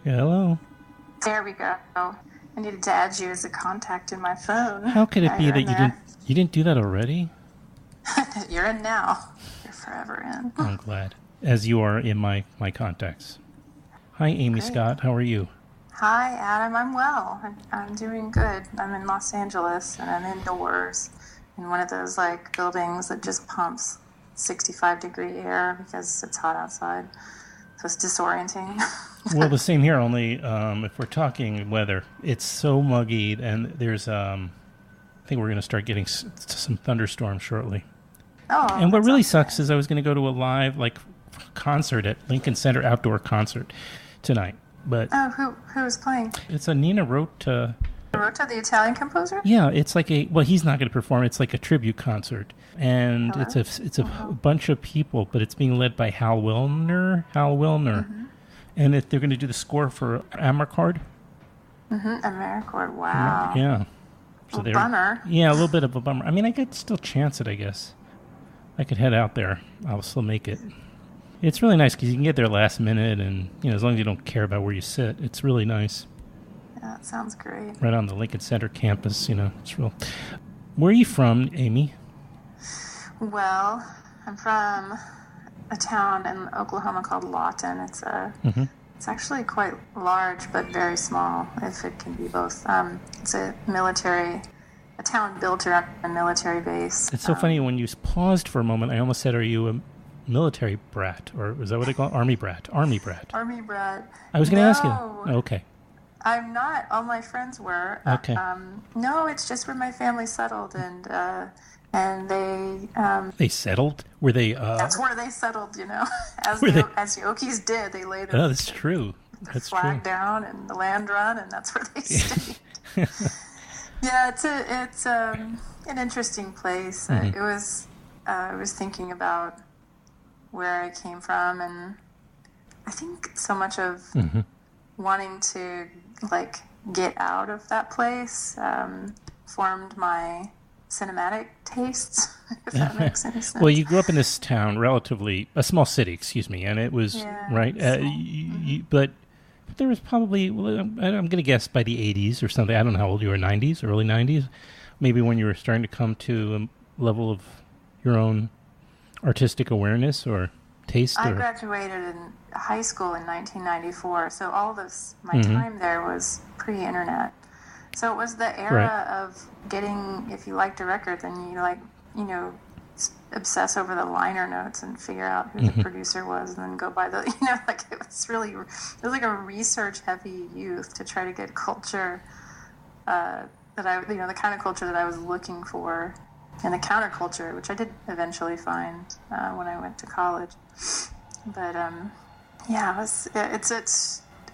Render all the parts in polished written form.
Hello. There we go. I needed to add you as a contact in my phone. How could it be that you didn't do that already? You're in now. You're forever in. I'm glad. As you are in my contacts. Hi, Amy Scott. How are you? Hi, Adam. I'm well. I'm doing good. I'm in Los Angeles, and I'm indoors in one of those like buildings that just pumps 65-degree air because it's hot outside. So it's disorienting. Well, the same here, only if we're talking weather, it's so muggy, and there's, I think we're going to start getting some thunderstorms shortly. Oh, and what really sucks is I was going to go to a live concert at Lincoln Center outdoor concert tonight. But who is playing? It's a Nino Rota. Rota, the Italian composer? Yeah, it's like he's not going to perform. It's like a tribute concert. And it's a bunch of people, but it's being led by Hal Willner. Mm-hmm. And they're going to do the score for Amarcord. Mm-hmm. Amarcord, wow. Yeah. So bummer. Yeah, a little bit of a bummer. I mean, I could still chance it, I guess. I could head out there. I'll still make it. It's really nice because you can get there last minute, and as long as you don't care about where you sit, it's really nice. Yeah, that sounds great. Right on the Lincoln Center campus, it's real. Where are you from, Amy? Well, I'm from a town in Oklahoma called Lawton. It's It's actually quite large, but very small, if it can be both. It's a town built around a military base. It's so funny, when you paused for a moment, I almost said, are you a military brat? Or was that what they call it? Army brat. Army brat. Army brat. I was going to ask you. Oh, okay. I'm not. All my friends were. Okay. No, it's just where my family settled, and they... They settled? Were they... That's where they settled, as the Okies did. They laid that's true. That's flag true. down and the land run, and that's where they stayed. Yeah, it's an interesting place. Mm-hmm. I was thinking about where I came from, and I think so much of wanting to get out of that place formed my cinematic tastes, if that makes any sense. Well, you grew up in this town, a small city, excuse me, and it was, right? But there was probably, I'm going to guess by the 80s or something. I don't know how old you were, 90s, early 90s? Maybe when you were starting to come to a level of your own artistic awareness or taste? I graduated in high school in 1994, so all this, my time there was pre-internet. So it was the era of getting, if you liked a record, then you obsess over the liner notes and figure out who the producer was, and then go by the, it was like a research-heavy youth to try to get culture that the kind of culture that I was looking for, and the counterculture, which I did eventually find when I went to college. But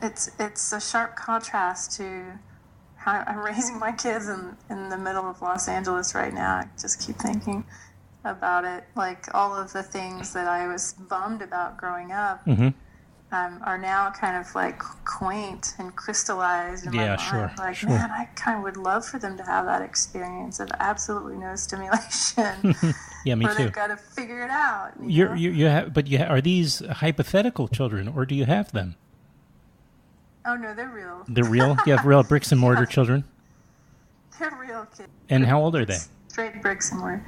it's a sharp contrast to how I'm raising my kids in the middle of Los Angeles right now. I just keep thinking about it, like all of the things that I was bummed about growing up are now kind of like quaint and crystallized in my mind. Sure. Man, I kind of would love for them to have that experience of absolutely no stimulation. Yeah, me too. They've got to figure it out. Are these hypothetical children, or do you have them? Oh no, they're real. They're real? You have real bricks and mortar children? They're real kids. And how old are they? Straight bricks and mortar.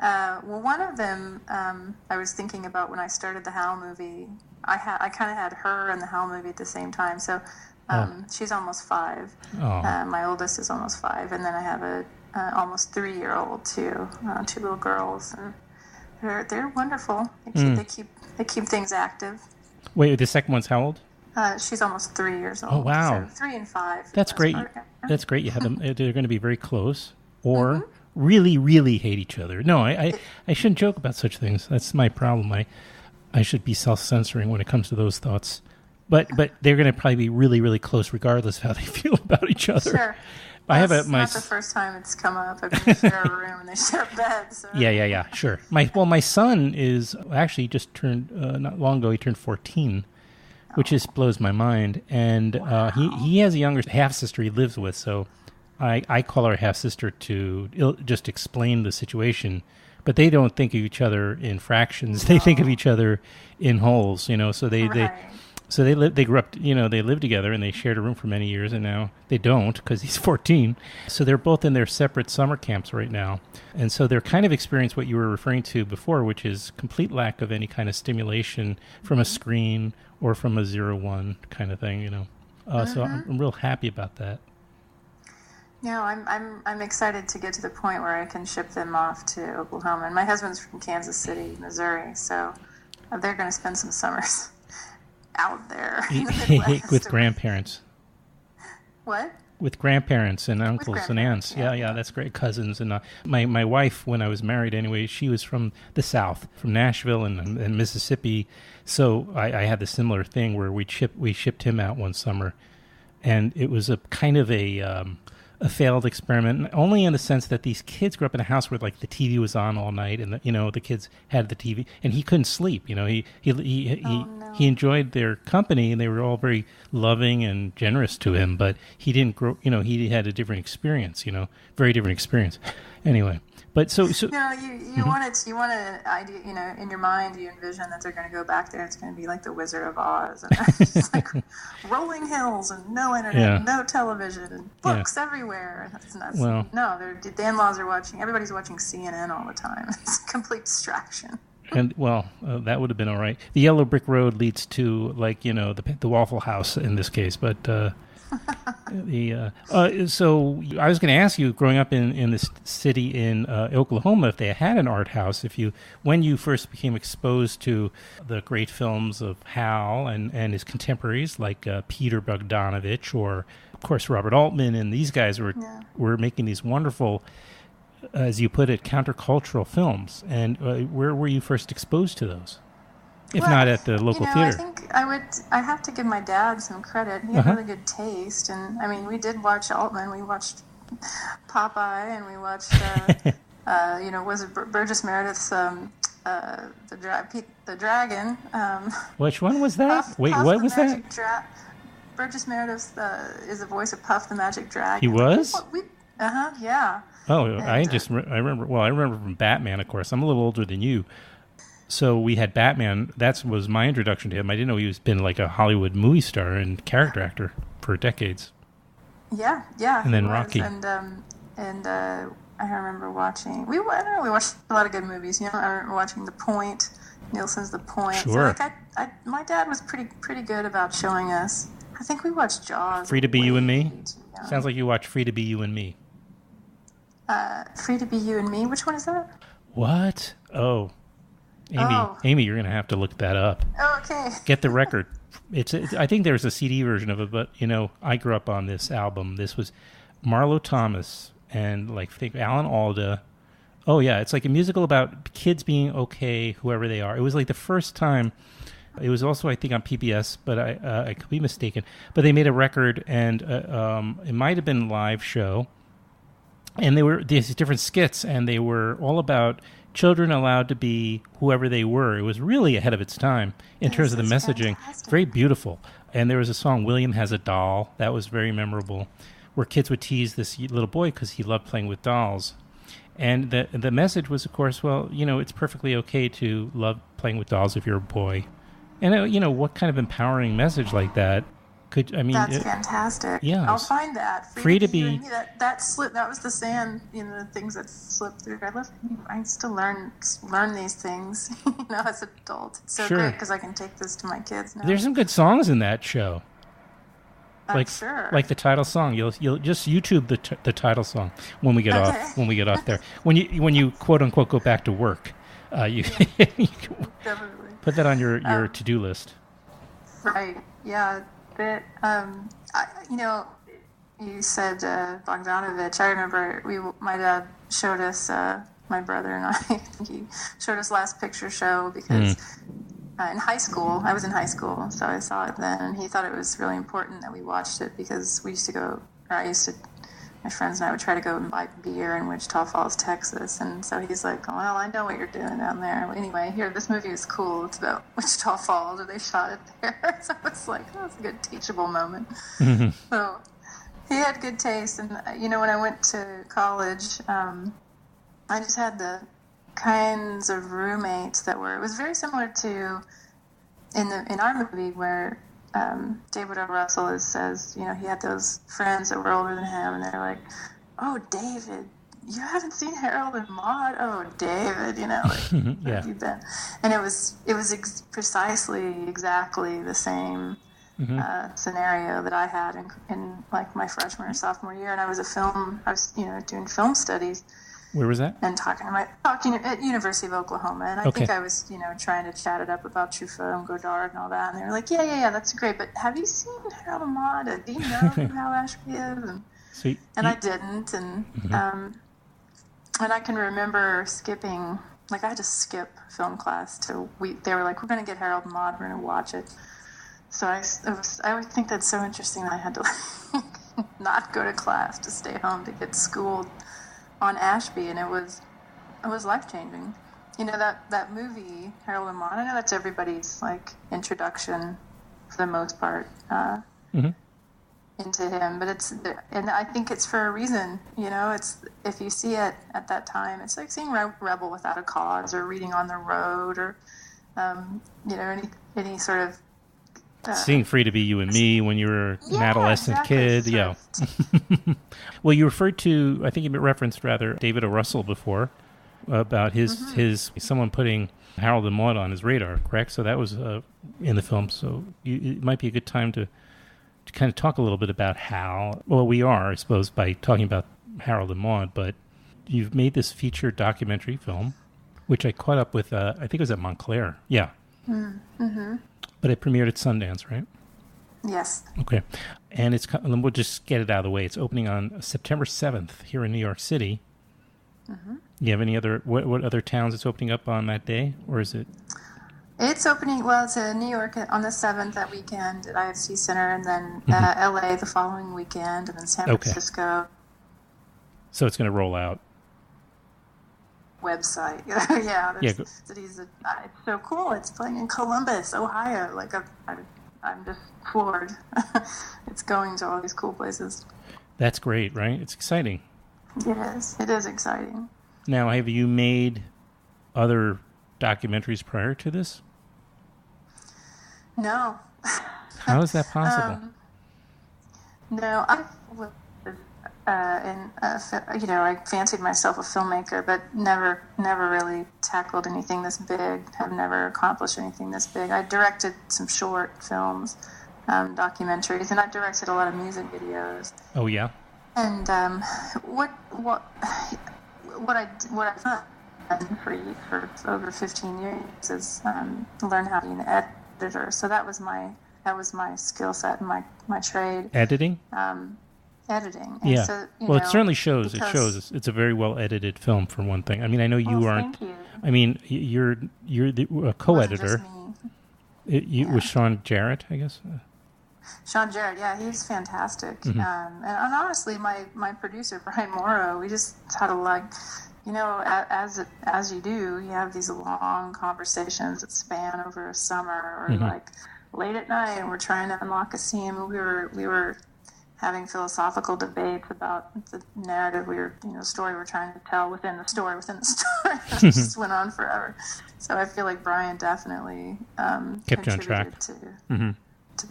Well, one of them, I was thinking about when I started the Hal movie. I kind of had her and the Hal movie at the same time. So she's almost 5. My oldest is almost 5, and then I have a almost 3-year-old too. 2 little girls, and they're wonderful. They keep things active. Wait, the second one's how old? She's almost 3 years old. Oh wow, so 3 and 5. That's great. That's great. You have them. They're going to be very close, or really, really hate each other. No, I shouldn't joke about such things. That's my problem. I should be self-censoring when it comes to those thoughts. But they're going to probably be really, really close regardless of how they feel about each other. Sure. It's not the first time it's come up. I mean, they share a room and they share a bed. So. Yeah, sure. My son is actually just turned, not long ago, he turned 14, which just blows my mind. And he has a younger half-sister he lives with, so I call her half-sister to just explain the situation. But they don't think of each other in fractions. They think of each other in wholes, so So they grew up, they lived together and they shared a room for many years, and now they don't because he's 14. So they're both in their separate summer camps right now. And so they're kind of experiencing what you were referring to before, which is complete lack of any kind of stimulation from a screen or from a 0-1 kind of thing, So I'm real happy about that. No, I'm excited to get to the point where I can ship them off to Oklahoma. And my husband's from Kansas City, Missouri, so they're going to spend some summers out there in the Midwest. With grandparents. What? With grandparents and uncles and aunts. Yeah, that's great. Cousins. And my wife, when I was married anyway, she was from the South, from Nashville and Mississippi. So I had the similar thing where we shipped him out one summer. And it was a kind of a failed experiment, only in the sense that these kids grew up in a house where like the TV was on all night, and the kids had the TV, and he couldn't sleep. He enjoyed their company, and they were all very loving and generous to him. But he didn't grow. He had a different experience. Very different experience. Anyway. But so no, you want to idea, in your mind you envision that they're going to go back there. It's going to be like the Wizard of Oz, and it's just like rolling hills and no internet, no television, and books everywhere. That's nuts. Well, no, the in-laws are watching. Everybody's watching CNN all the time. It's a complete distraction. And that would have been all right. The yellow brick road leads to the Waffle House in this case, but. So I was going to ask you, growing up in this city in Oklahoma, if they had an art house, when you first became exposed to the great films of Hal and his contemporaries like Peter Bogdanovich or, of course, Robert Altman, and these guys were making these wonderful, as you put it, countercultural films. And where were you first exposed to those? If not at the local theater. I think I have to give my dad some credit. He had really good taste. And, I mean, we did watch Altman. We watched Popeye, and we watched, was it Burgess Meredith's The Dragon? Which one was that? Puff, Wait, Puff what was that? Burgess Meredith is the voice of Puff the Magic Dragon. He was? Yeah. Oh, and, I remember from Batman, of course. I'm a little older than you. So we had Batman. That was my introduction to him. I didn't know he been like a Hollywood movie star and character actor for decades. Yeah. And then Rocky. And I remember watching. We watched a lot of good movies. I remember watching The Point. Nielsen's The Point. Sure. So my dad was pretty good about showing us. I think we watched Jaws. Free to Be You and Me. Sounds like you watched Free to Be You and Me. Free to Be You and Me. Which one is that? What? Oh. Amy, you're going to have to look that up. Oh, okay. Get the record. I think there's a CD version of it, but, I grew up on this album. This was Marlo Thomas and, Alan Alda. Oh, yeah, it's like a musical about kids being okay, whoever they are. It was like the first time. It was also, I think, on PBS, but I could be mistaken. But they made a record, and it might have been a live show. And they were these different skits, and they were all about children allowed to be whoever they were. It was really ahead of its time in terms of the messaging. Fantastic. Very beautiful. And there was a song, William Has a Doll, that was very memorable, where kids would tease this little boy because he loved playing with dolls. And the message was, of course, it's perfectly okay to love playing with dolls if you're a boy. And, what kind of empowering message like that that's fantastic. Yeah, I'll find that. Free to be. That slip. That was the sand. The things that slipped through. I still learn these things. As an adult. It's so great because I can take this to my kids now. There's some good songs in that show. I'm sure. Like the title song. You'll just YouTube the title song when we get off. When we get off there. When you quote unquote go back to work, you definitely put that on your to-do list. Right. Yeah. That you said Bogdanovich. I remember my dad showed us, my brother and I think he showed us Last Picture Show because in high school, I was in high school, so I saw it then, and he thought it was really important that we watched it because my friends and I would try to go and buy beer in Wichita Falls, Texas. And so he's like, well, I know what you're doing down there. Well, anyway, this movie is cool. It's about Wichita Falls, or they shot it there. So it's like, that's a good teachable moment. Mm-hmm. So he had good taste. And, when I went to college, I just had the kinds of roommates it was very similar to in our movie where David O. Russell says, you know, he had those friends that were older than him, and they're like, "Oh, David, you haven't seen Harold and Maude? Oh, David, you know, like, where have you been?" And it was precisely exactly the same scenario that I had in like my freshman or sophomore year, and I was doing film studies. Where was that? And talking at University of Oklahoma, and I think I was, you know, trying to chat it up about Truffaut and Godard and all that, and they were like, yeah, that's great, but have you seen Harold and Maude? Do you know who Hal Ashby is? And I didn't, and and I can remember skipping, like I had to skip film class they were like, we're going to get Harold and Maude, we're going to watch it. So I would think that's so interesting that I had to like, not go to class to stay home to get schooled on Ashby, and it was life-changing. You know, that movie, Harold and Maude, I know that's everybody's like introduction for the most part into him, but and I think it's for a reason. You know, it's, if you see it at that time, it's like seeing Rebel Without a Cause or Reading on the Road, or you know, any sort of seeing Free to Be You and Me when you were an adolescent kid. Yeah. Well, you referred to, I think you referenced rather David O. Russell before about his someone putting Harold and Maude on his radar, correct? So that was in the film. So it might be a good time to kind of talk a little bit about how, well, we are, I suppose, by talking about Harold and Maude, but you've made this feature documentary film, which I caught up with, I think it was at Montclair. Yeah. Mm-hmm. But it premiered at Sundance, right? Yes. Okay. And we'll just get it out of the way. It's opening on September 7th here in New York City. Mm-hmm. You have any other, what other towns it's opening up on that day? Or is it? It's opening, well, it's in New York on the 7th that weekend at IFC Center, and then LA the following weekend, and then San Francisco. So it's going to roll out. Website. It's so cool. It's playing in Columbus, Ohio. Like I'm just floored. It's going to all these cool places. That's great, right? It's exciting. It is exciting. Now, have you made other documentaries prior to this? No. How is that possible? No, I fancied myself a filmmaker, but never really tackled anything this big. Have never accomplished anything this big. I directed some short films, documentaries, and I directed a lot of music videos. Oh yeah. And what I've done for over 15 years is learn how to be an editor. So that was my skill set and my trade. Editing. Editing. And yeah. So, it certainly shows. It shows. It's a very well edited film, for one thing. I mean, I know you aren't. Thank you. I mean, you're a co-editor. With Sean Jarrett, I guess. Sean Jarrett, yeah, he's fantastic. Mm-hmm. And honestly, my producer Brian Morrow, we just had as you do, you have these long conversations that span over a summer, or like late at night, and we're trying to unlock a scene. We were having philosophical debates about the narrative story we're trying to tell within the story. It just went on forever. So I feel like Brian definitely kept you on track to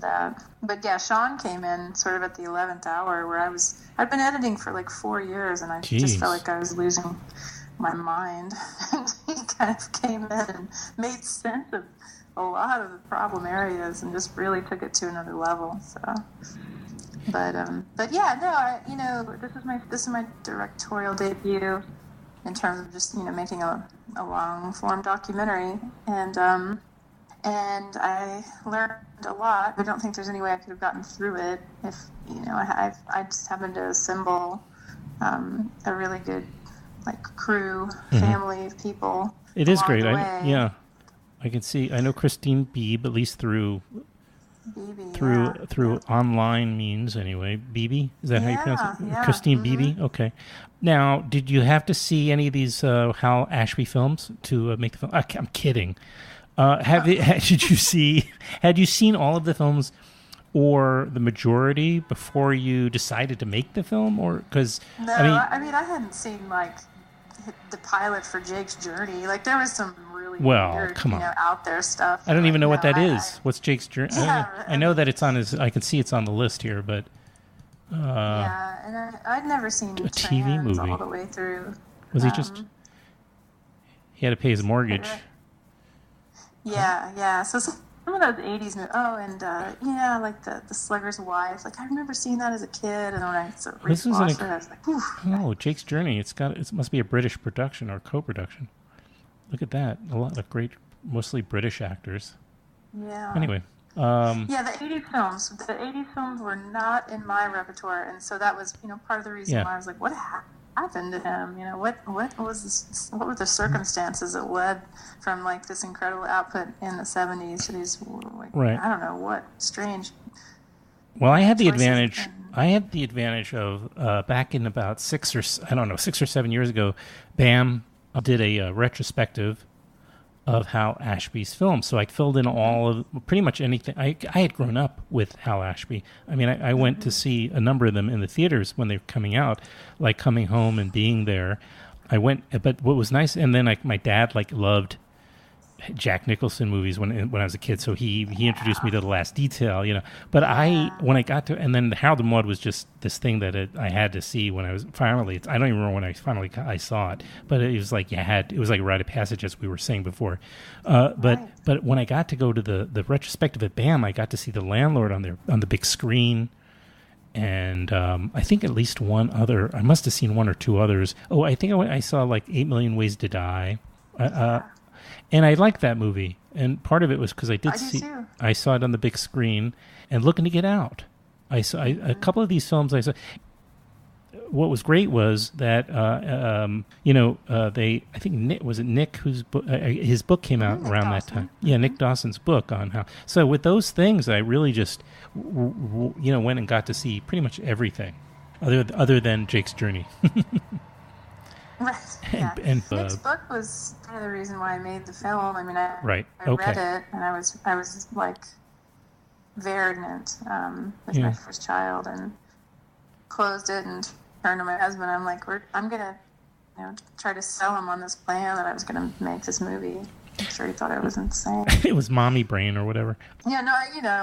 that. But yeah, Sean came in sort of at the 11th hour, where I'd been editing for like 4 years, and I just felt like I was losing my mind. And he kind of came in and made sense of a lot of the problem areas and just really took it to another level. So. But yeah, no, this is my directorial debut in terms of just making a long form documentary, and I learned a lot. I don't think there's any way I could have gotten through it if I just happened to assemble a really good crew, family of people. It is great. I can see. I know Christine Beebe, at least through online means anyway. Beebe, is that how you pronounce it? Yeah. Christine Beebe. Okay. Now, did you have to see any of these Hal Ashby films to make the film? I'm kidding. Had you seen all of the films, or the majority, before you decided to make the film, or because I hadn't seen the pilot for Jake's Journey. There was some really Well, weird, come on. out there stuff. I don't even know what that I, is. What's Jake's journey? Yeah, I know that it's on his. I can see it's on the list here, but yeah, and I'd never seen a TV movie all the way through. Was he just? He had to pay his mortgage. Yeah. So some of those '80s movies. Oh, and like the Slugger's Wife. Like I remember seeing that as a kid, and when I rewatched it, I was like, "Ooh." Oh, Jake's Journey. It must be a British production or co-production. Look at that. A lot of great, mostly British actors. Yeah. Anyway. The 80s films. The 80s films were not in my repertoire, and so that was, part of the reason why I was like, what happened to him? What was this, what were the circumstances that led from like this incredible output in the 70s to these, right. I don't know, what strange. Well, I had the advantage. I had the advantage of back in about 6 or 7 years ago, BAM did a retrospective of Hal Ashby's films. So I filled in all of pretty much anything. I had grown up with Hal Ashby. I mean, I went to see a number of them in the theaters when they were coming out, like Coming Home and Being There. I went, but what was nice, and then my dad loved Jack Nicholson movies when I was a kid, so he introduced me to The Last Detail, But when I got to, and then Harold and Maude was just this thing that I had to see when I was finally. I don't even remember when I saw it, but it was like it was like a rite of passage, as we were saying before. But when I got to go to the retrospective at BAM, I got to see The Landlord on the big screen. And I think at least one other. I must have seen one or two others. Oh, I think I saw like 8 Million Ways to Die. And I liked that movie, and part of it was because I saw it on the big screen, and looking to get out. I saw a couple of these films. I saw. What was great was that I think Nick whose book his book came out around that time. Yeah, Nick Dawson's book on how. So with those things, I really just went and got to see pretty much everything, other than Jake's Journey. Right. Yeah. And Nick's book was kind of the reason why I made the film. I mean, I read it, and I was like very ignorant with my first child, and closed it and turned to my husband. I'm like, I'm gonna, try to sell him on this plan that I was gonna make this movie. I'm sure he thought I was insane. It was mommy brain or whatever. Yeah, no,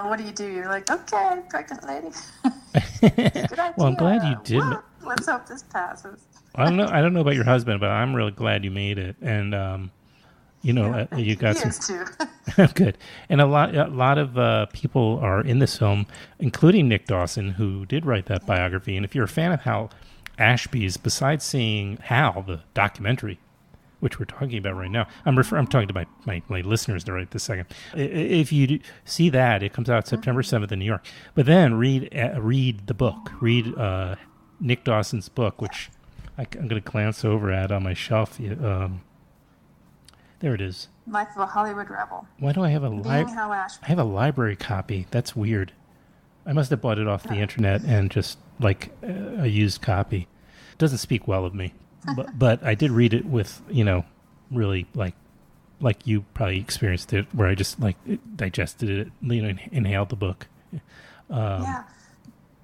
what do? You're like, okay, pregnant lady. Good idea. Well, I'm glad you did. Let's hope this passes. I don't know about your husband, but I'm really glad you made it, and you got he is too. Good. And a lot of people are in this film, including Nick Dawson, who did write that biography. And if you're a fan of Hal Ashby's, besides seeing Hal, the documentary, which we're talking about right now, I'm talking to my listeners right this second. If you see that, it comes out September 7th in New York. But then read the book. Read Nick Dawson's book, which I'm going to glance over at on my shelf. There it is. Life of a Hollywood Rebel. Why do I have I have a library copy? That's weird. I must have bought it off the internet and just like a used copy. It doesn't speak well of me, but I did read it with really like you probably experienced it, where I just digested it, inhaled the book. Yeah.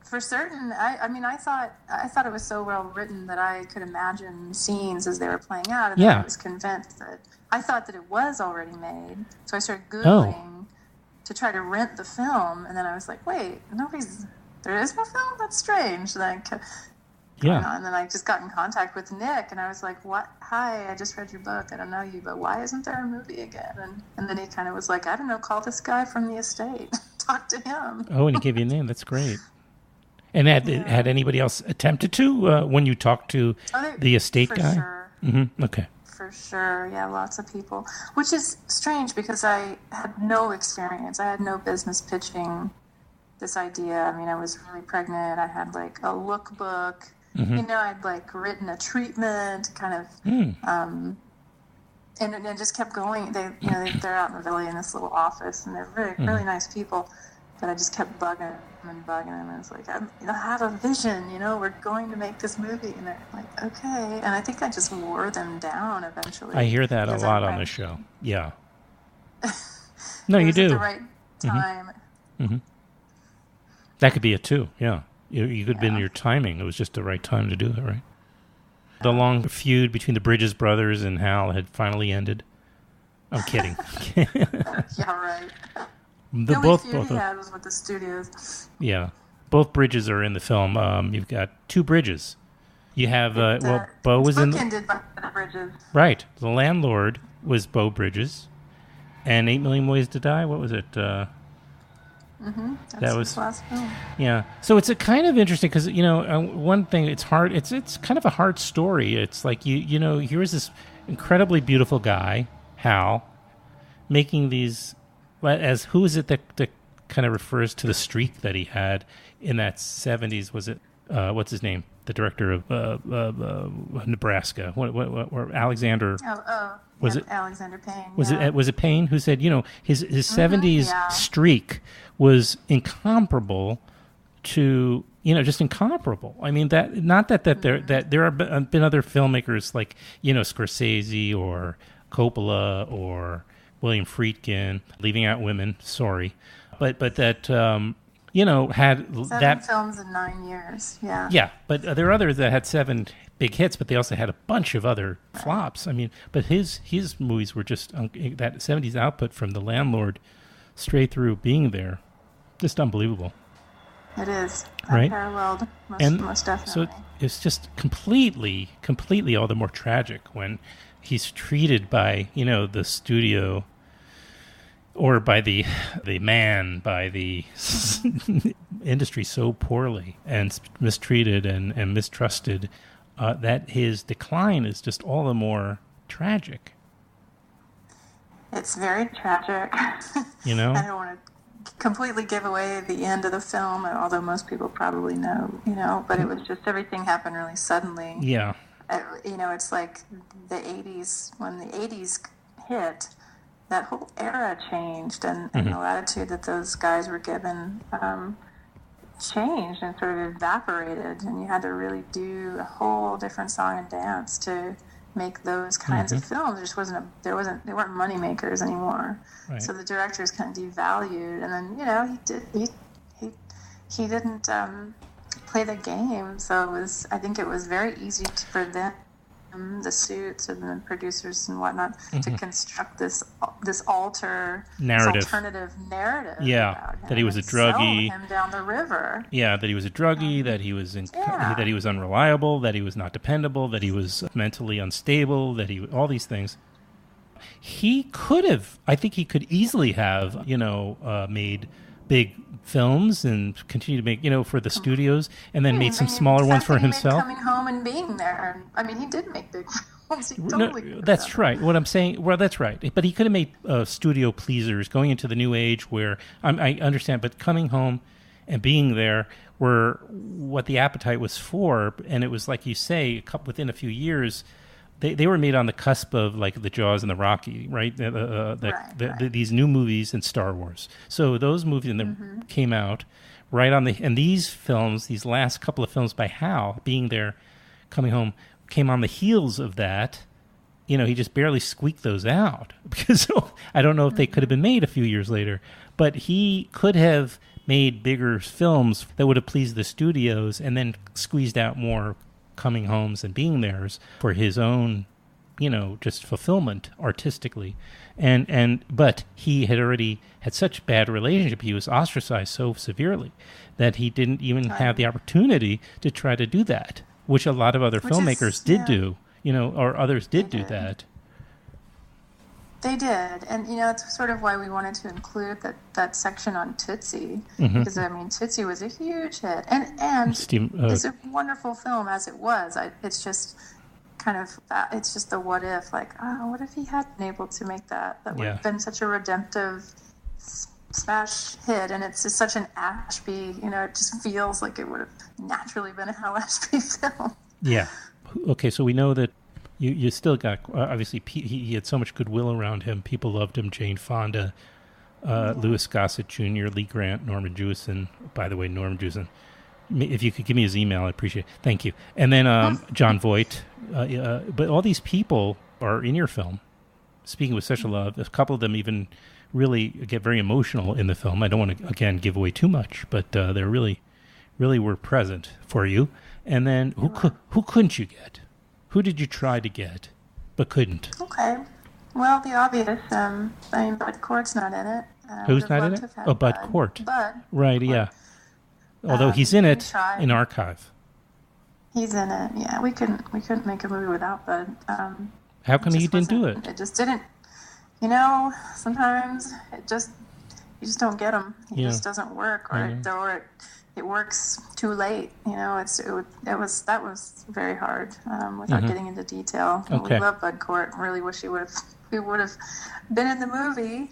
For certain, I thought it was so well written that I could imagine scenes as they were playing out, and then I was convinced that I thought that it was already made. So I started Googling to try to rent the film, and then I was like, wait, there is no film? That's strange. And then I kept going on, and then I just got in contact with Nick, and I was like, what? Hi, I just read your book. I don't know you, but why isn't there a movie again? And then he kind of was like, I don't know, call this guy from the estate. Talk to him. Oh, and he gave you a name. That's great. And had anybody else attempted to when you talked to the estate guy? Sure. Mm-hmm. Okay. For sure, yeah, lots of people. Which is strange because I had no experience. I had no business pitching this idea. I mean, I was really pregnant. I had like a lookbook. Mm-hmm. I'd like written a treatment, kind of, and it just kept going. They're out in the valley in this little office, and they're really, really nice people. But I just kept bugging them. And I was like, I have a vision, we're going to make this movie. And they're like, okay. And I think I just wore them down eventually. I hear that a lot on the show. Yeah. No, you do. At the right time. Mm-hmm. That could be it too. Yeah. You could have been your timing. It was just the right time to do it, right? The long feud between the Bridges brothers and Hal had finally ended. I'm kidding. Yeah, right. The only feud he had was with the studios. Yeah. Both bridges are in the film. You've got two bridges. You have, Bo was in... bookended by the bridges. Right. The landlord was Bo Bridges. And 8 Million Ways to Die, what was it? That's that was his last film. Yeah. So it's a kind of interesting because, one thing, it's hard. It's kind of a hard story. It's like, here's this incredibly beautiful guy, Hal, making these... As who is it that kind of refers to the streak that he had in that 70s? Was it what's his name? The director of Nebraska. What Alexander? Was it Alexander Payne? Was it Payne who said his 70s streak was incomparable to just incomparable. I mean that there have been other filmmakers like Scorsese or Coppola or William Friedkin, Leaving Out Women, sorry. But that, had 7 films in 9 years, yeah. Yeah, but there are others that had 7 big hits, but they also had a bunch of other flops. I mean, but his movies were just, that 70s output from The Landlord straight through Being There, just unbelievable. It is. Right? Unparalleled, most definitely. So it's just completely all the more tragic when he's treated by, the studio... or by the industry so poorly and mistreated and mistrusted that his decline is just all the more tragic. It's very tragic. I don't want to completely give away the end of the film, although most people probably know, but it was just everything happened really suddenly. Yeah. It's like the 80s, when the 80s hit, that whole era changed, and the latitude that those guys were given changed and sort of evaporated, and you had to really do a whole different song and dance to make those kinds of films. There just they weren't money makers anymore. Right. So the directors kind of devalued, and then he didn't play the game. So I think it was very easy for them, the suits and the producers and whatnot, to construct this alternative narrative. Yeah, about him, that he was a druggie. Sell him down the river. Yeah, that he was a druggie. That he was that he was unreliable. That he was not dependable. That he was mentally unstable. That all these things. He could have. I think he could easily have. Made big films and continue to make, for the studios, and then made some smaller ones for himself. Coming Home and Being There. I mean, he did make big films. He totally that's right. What I'm saying, well, that's right. But he could have made studio pleasers going into the new age where, I understand, but Coming Home and Being There were what the appetite was for, and it was, like you say, within a few years, they were made on the cusp of like the Jaws and the Rocky, right? These new movies and Star Wars. So those movies came out right on and these films, these last couple of films by Hal, Being There, Coming Home, came on the heels of that. He just barely squeaked those out because I don't know if they could have been made a few years later, but he could have made bigger films that would have pleased the studios and then squeezed out more Coming Homes and Being Theirs for his own, just fulfillment artistically. But he had already had such bad relationship. He was ostracized so severely that he didn't even have the opportunity to try to do that, which a lot of other filmmakers did do, or others did do that. They did, and it's sort of why we wanted to include that section on Tootsie, because Tootsie was a huge hit, and it's a wonderful film as it was. It's just it's just the what if, like, what if he had been able to make that? That would have been such a redemptive smash hit, and it's just such an Ashby. It just feels like it would have naturally been a Hal Ashby film. Yeah. Okay, so we know that. You still got, obviously, he had so much goodwill around him. People loved him. Jane Fonda, Louis Gossett Jr., Lee Grant, Norman Jewison. By the way, Norman Jewison, if you could give me his email, I'd appreciate it. Thank you. And then John Voight. But all these people are in your film, speaking with such a love. A couple of them even really get very emotional in the film. I don't want to, again, give away too much, but they really were present for you. And then who couldn't you get? Who did you try to get, but couldn't? Okay. Well, the obvious. I mean, Bud Cort's not in it. Who's not in it? Oh, Bud Cort. Bud. Right, Cort. yeah. Although he's in it in archive. He's in it. Yeah, we couldn't make a movie without Bud. How come he didn't do it? It just didn't. Sometimes you just don't get him. It just doesn't work, or it works too late. That was very hard without getting into detail. Okay. We love Bud Cort. Really wish he would have been in the movie.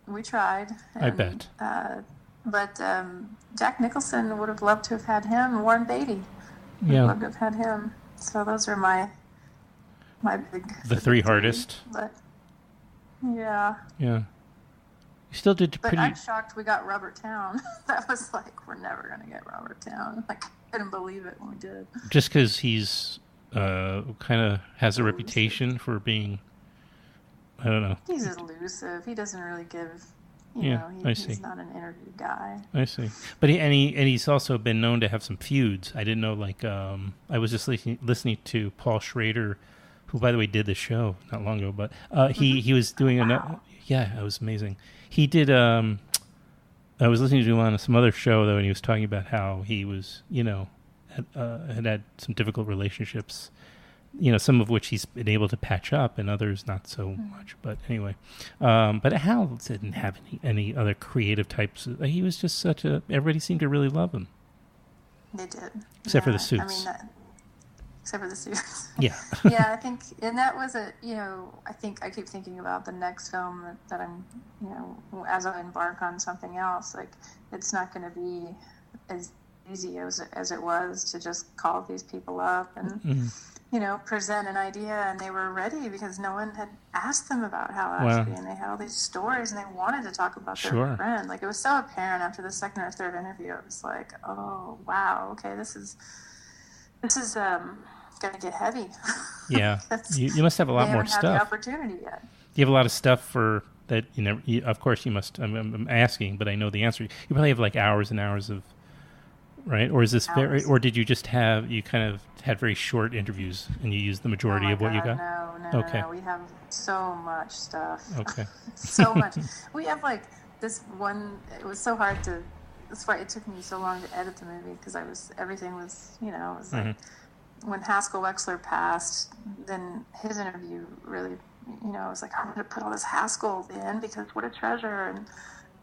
We tried. I bet. But Jack Nicholson would have loved to have had him. Warren Beatty would have loved to have had him. So those are my big... The three hardest. But, yeah. Yeah. You still did But I'm shocked we got Robert Towne. That was like, we're never going to get Robert Towne. I couldn't believe it when we did. Just because he's kind of has a reputation for being, I don't know. He's elusive. He doesn't really give... I see. He's not an interview guy. I see. But he's also been known to have some feuds. I didn't know, I was just listening to Paul Schrader, who, by the way, did the show not long ago, but he was doing another... Yeah, it was amazing. He did... I was listening to him on some other show, though, and he was talking about how he was, had some difficult relationships, some of which he's been able to patch up and others not so much. But anyway, but Hal didn't have any other creative types. He was just everybody seemed to really love him. They did. Except for the suits. Except for the suits. Yeah. Yeah, I think, and that was I keep thinking about the next film that I'm, as I embark on something else, it's not going to be as easy as it was to just call these people up and, present an idea, and they were ready because no one had asked them about Hal Ashby, and they had all these stories, and they wanted to talk about their friend. It was so apparent after the second or third interview. It was like, oh, wow, okay, this is going to get heavy. Yeah. you must have a lot more stuff. They haven't had the opportunity yet. You have a lot of stuff for that, of course you must, I'm asking, but I know the answer. You probably have hours and hours of, right? Or is this or did you just you kind of had very short interviews and you used the majority of what you got? No, we have so much stuff. Okay. So much. We have this one, it was so hard to, that's why it took me so long to edit the movie, because everything was, it was when Haskell Wexler passed, then his interview really, it was I'm going to put all this Haskell in because what a treasure.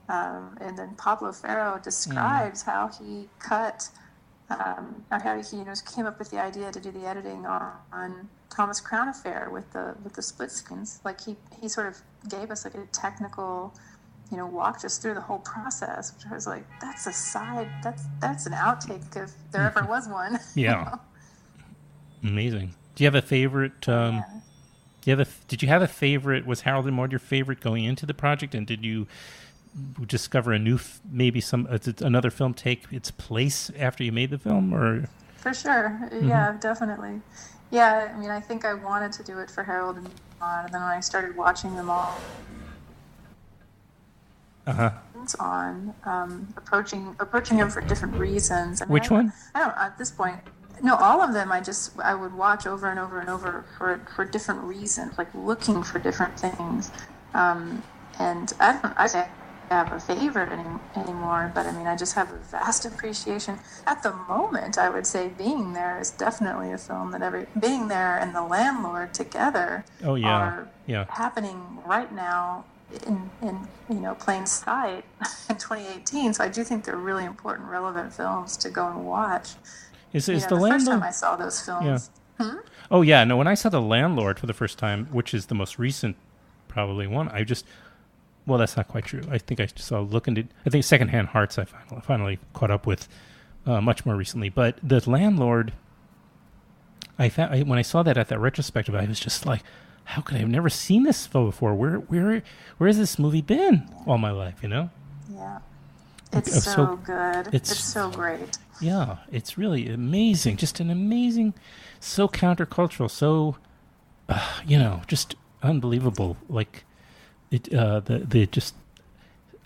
And then Pablo Ferro describes how he cut, how he came up with the idea to do the editing on Thomas Crown Affair with the split screens. He sort of gave us a technical, walked us through the whole process, which I was like, that's a side, that's an outtake if there ever was one. Yeah. Amazing. Do you have a favorite? Did you have a favorite? Was Harold and Maude your favorite going into the project, and did you discover a new, maybe another film take its place after you made the film, or? For sure. Yeah, definitely. Yeah, I mean, I think I wanted to do it for Harold and Maude, and then when I started watching them all on, approaching them for different reasons. I mean, Which one? I don't, at this point, no, all of them I would watch over and over and over for different reasons, looking for different things. And I don't have a favorite anymore, but I mean, I just have a vast appreciation. At the moment, I would say Being There is definitely a film that Being There and The Landlord together are happening right now in plain sight in 2018. So I do think they're really important, relevant films to go and watch. Is The Landlord? First time I saw those films. Yeah. Oh yeah, no. When I saw The Landlord for the first time, which is the most recent, probably one, well, that's not quite true. I think I saw I think Secondhand Hearts I finally caught up with much more recently. But The Landlord, when I saw that at that retrospective, I was just like, how could I have never seen this film before? Where has this movie been all my life? Yeah, it's so good. It's so great. Yeah, it's really amazing. Just an amazing, so countercultural, so just unbelievable. Just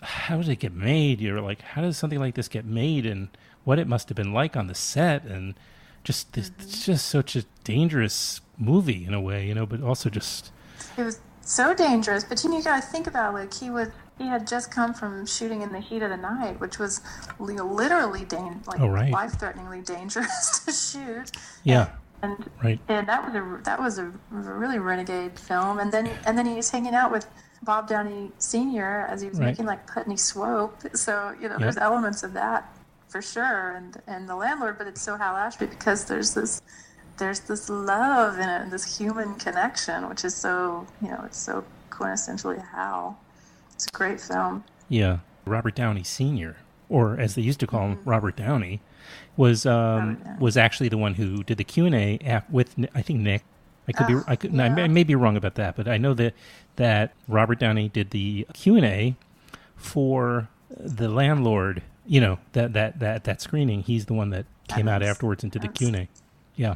how did it get made? You're like, how does something like this get made, and what it must have been like on the set, and just this, it's just such a dangerous movie in a way, but also just... It was so dangerous, but you got to think about, like, he had just come from shooting in the heat of the night, which was literally life-threateningly dangerous to shoot. Yeah. And right. And that was a really renegade film. And then he was hanging out with Bob Downey Sr. as he was making like Putney Swope. So there's elements of that for sure. And The Landlord, but it's so Hal Ashby because there's this love in it and this human connection, which is so it's so quintessentially Hal. It's a great film. Yeah, Robert Downey Sr., or as they used to call him, Robert Downey, was actually the one who did the Q&A with, I think, Nick. I may be wrong about that, but I know that Robert Downey did the Q&A for The Landlord. That screening. He's the one that came out afterwards into the Q&A. Yeah.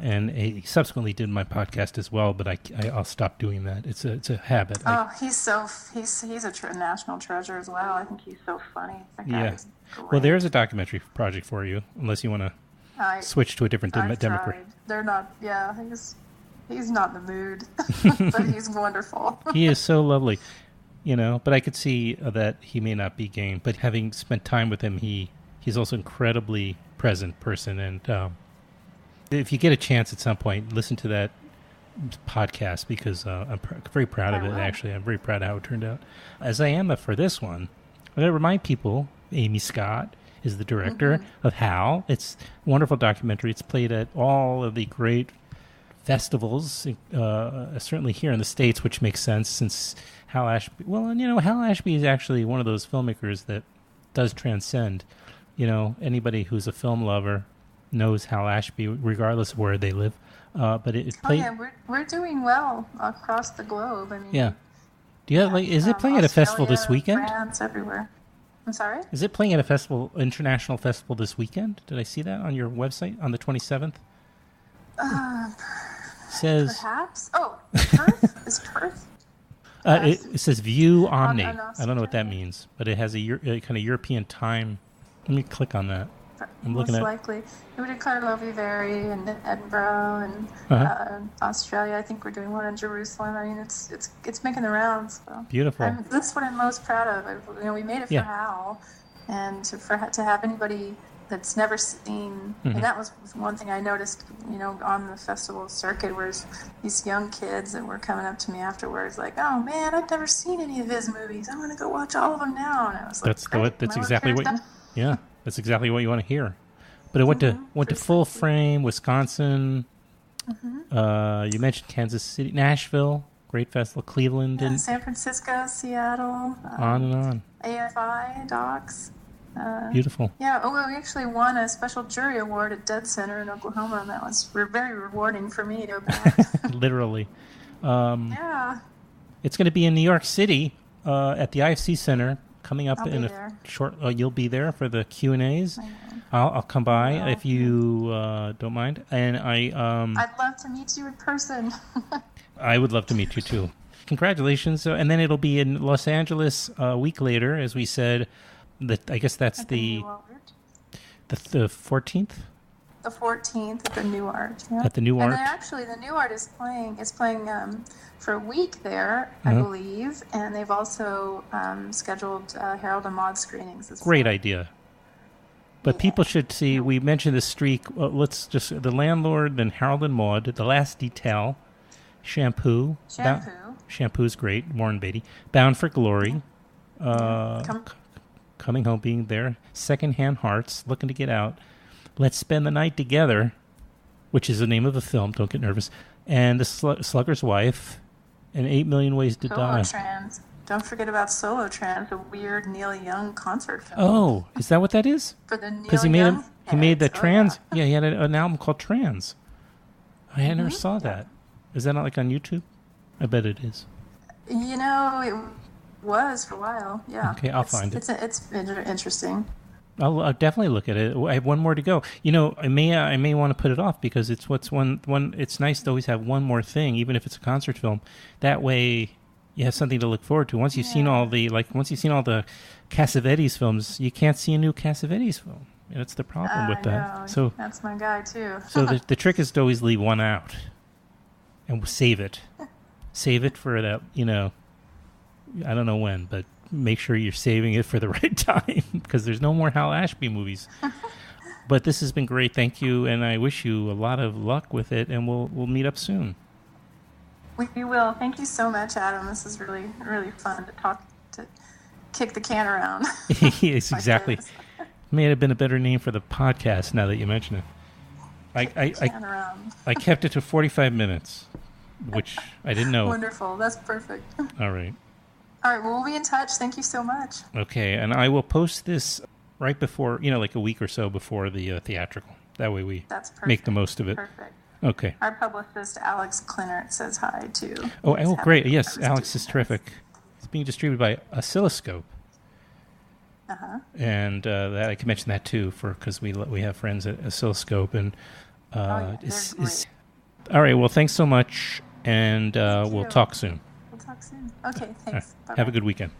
And he subsequently did my podcast as well, but I'll stop doing that. It's a habit. He's a national treasure as well. I think he's so funny. That guy is great. Well, there's a documentary project for you, unless you want to switch to a different demographic. They're not. Yeah, he's not in the mood, but he's wonderful. He is so lovely, But I could see that he may not be game. But having spent time with him, he's also an incredibly present person, and. If you get a chance at some point, listen to that podcast because I'm very proud of it, actually. I'm very proud of how it turned out. As I am for this one, I got to remind people, Amy Scott is the director of Hal. It's a wonderful documentary. It's played at all of the great festivals, certainly here in the States, which makes sense since Hal Ashby... Well, Hal Ashby is actually one of those filmmakers that does transcend. Anybody who's a film lover knows Hal Ashby, regardless of where they live. But it played. Oh yeah, we're doing well across the globe. I mean, yeah. Do you have, is it playing at a festival this weekend? France, everywhere. I'm sorry. Is it playing at a international festival this weekend? Did I see that on your website on the 27th? Says perhaps. Oh, Perth is Perth. It says View Omni. I don't know what that means, but it has a kind of European time. Let me click on that. I'm looking at. Most likely, we did Karlovy Vary and Edinburgh and Australia. I think we're doing one in Jerusalem. I mean, it's making the rounds. So. Beautiful. That's what I'm most proud of. We made it for Hal, and to have anybody that's never seen, and that was one thing I noticed, on the festival circuit, where these young kids that were coming up to me afterwards, like, "Oh man, I've never seen any of his movies. I want to go watch all of them now." And I was like, that's exactly what. Yeah. That's exactly what you want to hear. But it went to Full Frame, Wisconsin. You mentioned Kansas City, Nashville, great festival, Cleveland, and San Francisco, Seattle. On and on. AFI docs. Beautiful. Yeah. Oh, well, we actually won a special jury award at Dead Center in Oklahoma, and that was very rewarding for me to back. Literally. Yeah. It's going to be in New York City at the IFC Center. Coming up in a short, you'll be there for the Q&As. I'll come by if you don't mind. And I'd love to meet you in person. I would love to meet you too. Congratulations! And then it'll be in Los Angeles a week later, as we said. I guess that's the 14th. The 14th at the Nuart. Yeah. At the Nuart. And actually, the Nuart is playing. It's playing for a week there, I believe, and they've also scheduled Harold and Maude screenings as well. Great idea. But people should see. We mentioned the streak. Let's just The Landlord, then Harold and Maude, The Last Detail, Shampoo. Shampoo's great. Warren Beatty. Bound for Glory. Coming Home, being there. Secondhand Hearts, Looking to Get Out. Let's Spend the Night Together, which is the name of the film. Don't get nervous. And The Slugger's Wife, and 8 Million Ways to Die. Trans. Don't forget about Solo Trans, a weird Neil Young concert film. Oh, is that what that is? For the Neil Because he made the Trans. Yeah, he had an album called Trans. I never saw that. Is that not like on YouTube? I bet it is. It was for a while. Yeah. Okay, I'll find it. It's interesting. I'll definitely look at it. I have one more to go. I may want to put it off because it's one. It's nice to always have one more thing, even if it's a concert film. That way, you have something to look forward to. Once you've seen all the Cassavetes films, you can't see a new Cassavetes film. That's the problem with that. So that's my guy too. So the trick is to always leave one out and save it. Save it for that, I don't know when, but make sure you're saving it for the right time because there's no more Hal Ashby movies. But this has been great. Thank you, and I wish you a lot of luck with it, and we'll meet up soon. We will. Thank you so much, Adam. This is really, really fun to kick the can around. Yes, exactly. May have been a better name for the podcast now that you mention it. I kept it to 45 minutes, which I didn't know. Wonderful. That's perfect. All right. All right. Well, we'll be in touch. Thank you so much. Okay. And I will post this right before, like a week or so before the theatrical. That way we make the most of it. Perfect. Okay. Our publicist, Alex Klinert, says hi, too. Oh, great. Yes, Alex is terrific. It's being distributed by Oscilloscope. Uh-huh. And that I can mention that, too, because we have friends at Oscilloscope. And they're great. All right. Well, thanks so much, and we'll talk soon. We'll talk soon. Okay, thanks. Right. Have a good weekend.